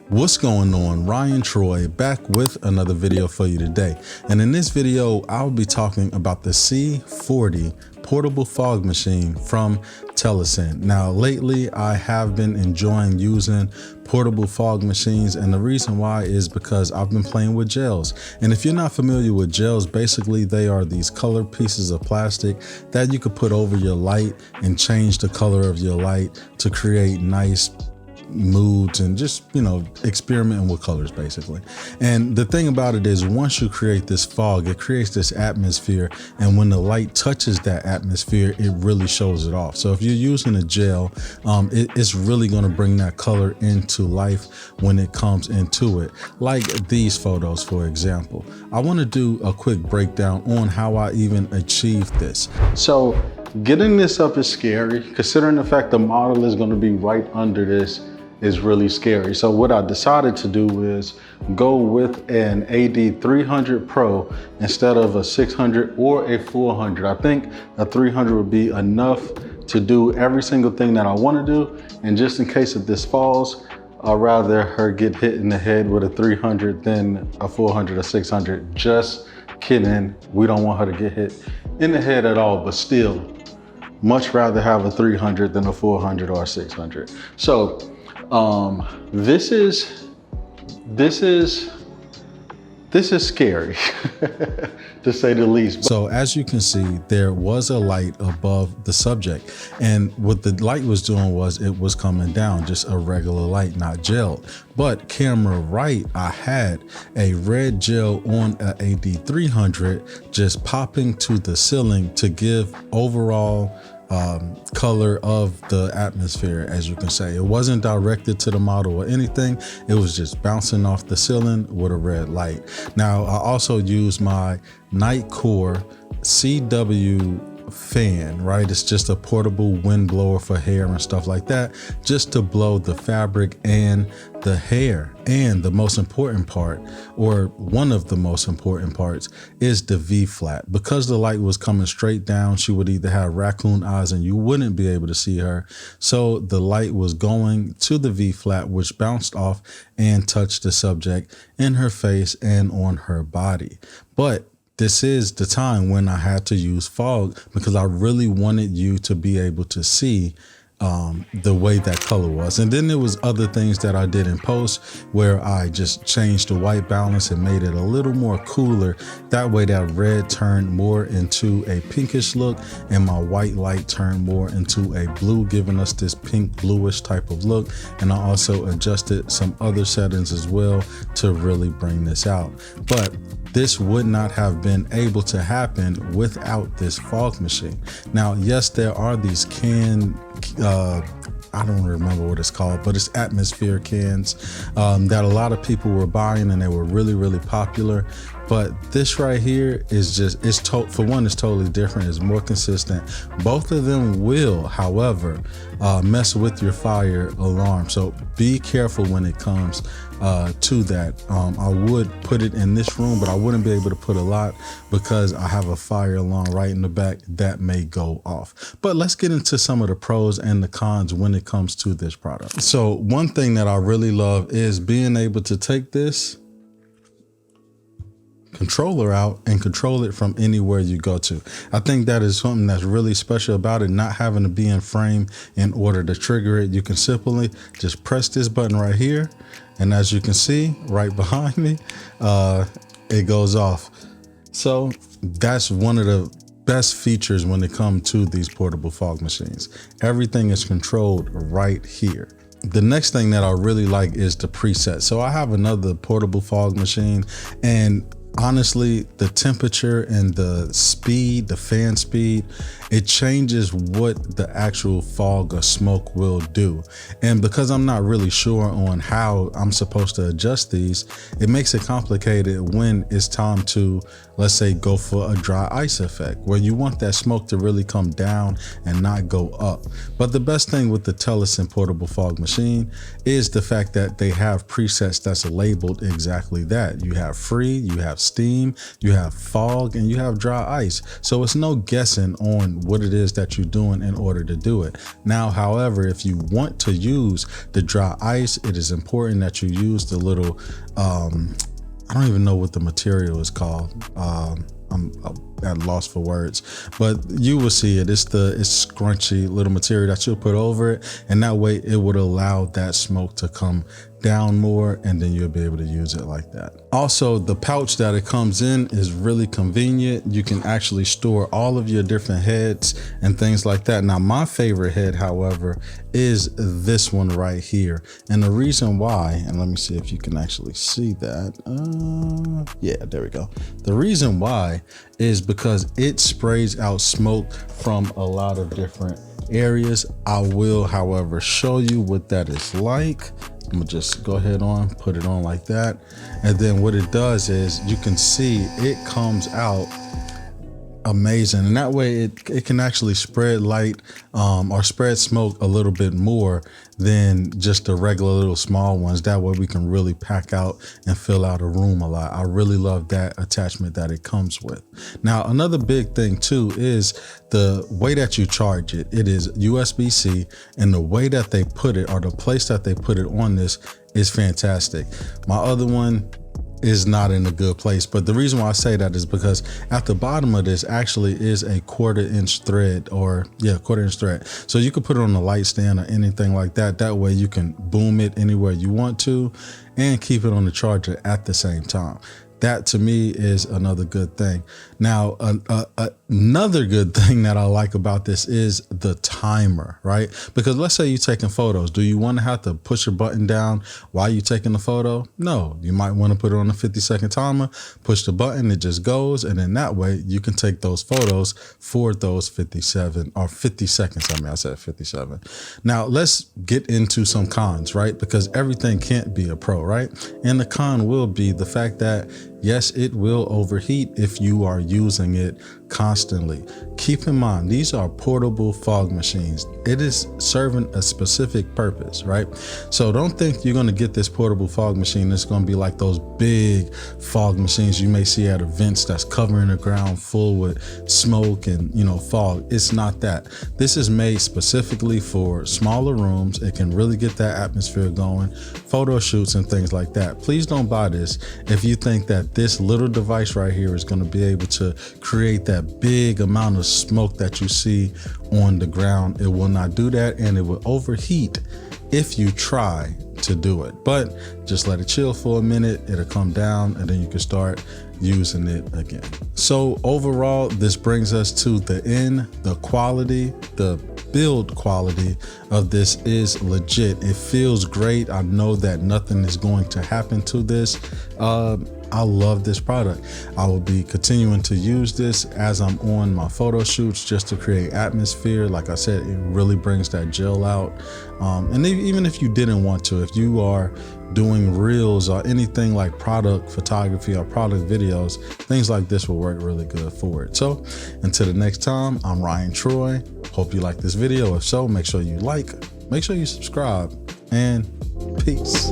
What's going on? Ryan Troy back with another video for you today. And in this video, I'll be talking about the C40 portable fog machine from Telesin. Now, lately I have been enjoying using portable fog machines, and the reason why is because I've been playing with gels. And if you're not familiar with gels, basically they are these colored pieces of plastic that you could put over your light and change the color of your light to create nice moods and just, experimenting with colors basically. And the thing about it is, once you create this fog, it creates this atmosphere, and when the light touches that atmosphere, it really shows it off. So if you're using a gel, it's really going to bring that color into life when it comes into it. Like these photos, for example. I want to do a quick breakdown on how I even achieved this. So getting this up is scary, considering the fact the model is going to be right under this is really scary. So what I decided to do is go with an AD300 Pro instead of a 600 or a 400. I think a 300 would be enough to do every single thing that I want to do. And just in case if this falls, I'd rather her get hit in the head with a 300 than a 400 or 600. Just kidding. We don't want her to get hit in the head at all, but still, much rather have a 300 than a 400 or a 600. So this is scary to say the least. So as you can see, there was a light above the subject, and what the light was doing was it was coming down, just a regular light, not gelled. But camera right, I had a red gel on a AD300 just popping to the ceiling to give overall color of the atmosphere, as you can say. It wasn't directed to the model or anything. It was just bouncing off the ceiling with a red light. Now, I also used my Nightcore CW fan, right? It's just a portable wind blower for hair and stuff like that, just to blow the fabric and the hair. And the most important part, or one of the most important parts, is the V flat. Because the light was coming straight down, she would either have raccoon eyes and you wouldn't be able to see her. So the light was going to the V flat, which bounced off and touched the subject in her face and on her body. But this is the time when I had to use fog because I really wanted you to be able to see the way that color was. And then there was other things that I did in post where I just changed the white balance and made it a little more cooler. That way that red turned more into a pinkish look and my white light turned more into a blue, giving us this pink bluish type of look. And I also adjusted some other settings as well to really bring this out. But this would not have been able to happen without this fog machine. Now, yes, there are these I don't remember what it's called, but it's atmosphere cans that a lot of people were buying, and they were really, really popular. But this right here is just, for one, it's totally different. It's more consistent. Both of them will, however, mess with your fire alarm. So be careful when it comes to that. I would put it in this room, but I wouldn't be able to put a lot because I have a fire alarm right in the back that may go off. But let's get into some of the pros and the cons when it comes to this product. So one thing that I really love is being able to take this controller out and control it from anywhere you go to. I think that is something that's really special about it, not having to be in frame in order to trigger it. You can simply just press this button right here, and as you can see right behind me, it goes off. So that's one of the best features when it comes to these portable fog machines. Everything is controlled right here. The next thing that I really like is the preset. So I have another portable fog machine, and honestly, the temperature and the speed, the fan speed, it changes what the actual fog or smoke will do. And because I'm not really sure on how I'm supposed to adjust these, it makes it complicated when it's time to let's say go for a dry ice effect where you want that smoke to really come down and not go up. But the best thing with the Telesin portable fog machine is the fact that they have presets that's labeled exactly that. You have free, you have steam, you have fog, and you have dry ice. So it's no guessing on what it is that you're doing in order to do it. Now, however, if you want to use the dry ice, it is important that you use the little, I don't even know what the material is called. I'm at a loss for words, but you will see it. It's scrunchy little material that you'll put over it, and that way it would allow that smoke to come down more, and then you'll be able to use it like that. Also, the pouch that it comes in is really convenient. You can actually store all of your different heads and things like that. Now, my favorite head, however, is this one right here. And the reason why, and let me see if you can actually see that. Yeah, there we go. The reason why is because it sprays out smoke from a lot of different areas. I will, however, show you what that is like. I'm gonna just go ahead on, put it on like that. And then what it does is you can see it comes out amazing. And that way it can actually spread light or spread smoke a little bit more than just the regular little small ones. That way we can really pack out and fill out a room a lot. I really love that attachment that it comes with. Now, another big thing too is the way that you charge it. It is USB-C, and the way that they put it, or the place that they put it on this, is fantastic. My other one is not in a good place, but the reason why I say that is because at the bottom of this actually is a 1/4 inch thread, or yeah, 1/4 inch thread. So you could put it on a light stand or anything like that. That way you can boom it anywhere you want to and keep it on the charger at the same time. That to me is another good thing. Now, another good thing that I like about this is the timer, right? Because let's say you're taking photos. Do you want to have to push a button down while you're taking the photo? No, you might want to put it on a 50-second timer, push the button, it just goes. And then that way you can take those photos for those 50 seconds. I said 57. Now let's get into some cons, right? Because everything can't be a pro, right? And the con will be the fact that yes, it will overheat if you are using it constantly. Keep in mind, these are portable fog machines. It is serving a specific purpose, right? So don't think you're going to get this portable fog machine that's going to be like those big fog machines you may see at events that's covering the ground full with smoke and, fog. It's not that. This is made specifically for smaller rooms. It can really get that atmosphere going, photo shoots and things like that. Please don't buy this if you think that this little device right here is going to be able to create that big amount of smoke that you see on the ground. It will not do that, and it will overheat if you try to do it. But just let it chill for a minute, it'll come down, and then you can start using it again. So overall, this brings us to the end. The quality, the build quality of this is legit. It feels great. I know that nothing is going to happen to this. I love this product. I will be continuing to use this as I'm on my photo shoots just to create atmosphere. Like I said, it really brings that gel out. And even if you didn't want to, if you are doing reels or anything like product photography or product videos, things like this will work really good for it. So until the next time, I'm Ryan Troy. Hope you like this video. If so, make sure you like, make sure you subscribe, and peace.